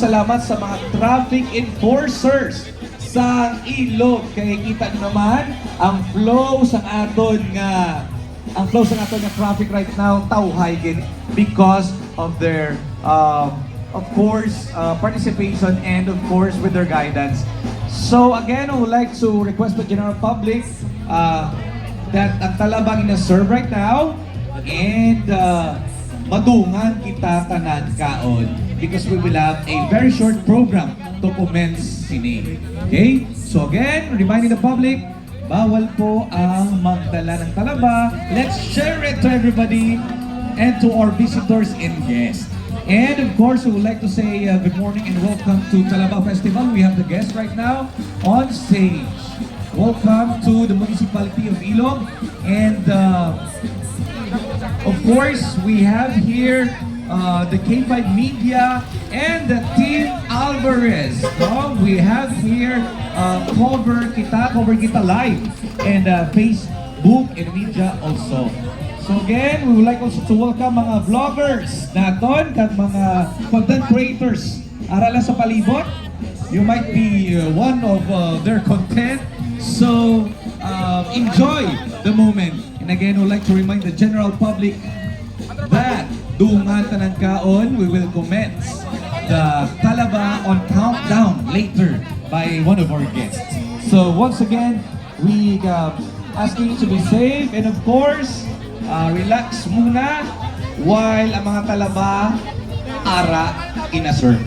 Salamat sa mga traffic enforcers sa ilog. Kaya kita nyo naman ang flow sa aton nga traffic right now tawhay gid because of their of course participation and of course with their guidance. So again, I would like to request the general public that ang talabang ina-serve right now and madungan kita tanan kaon because we will have a very short program to commence sini. Okay? So again, reminding the public, bawal po ang magdala ng talaba. Let's share it to everybody and to our visitors and guests. And of course, we would like to say good morning and welcome to Talaba Festival. We have the guests right now on stage. Welcome to the municipality of Ilog. And of course, we have here the K5 Media and the Team Alvarez. We have here Cover Kita Live and Facebook and media also. So again, we would like also to welcome mga vloggers naton kag mga content creators arala sa palibot. You might be one of their content. So enjoy the moment. And again, we would like to remind the general public that dungan tanang kaon, we will commence the Talaba on countdown later by one of our guests. So once again, we asking you to be safe and of course, relax muna while ang mga talaba ara ina-serve.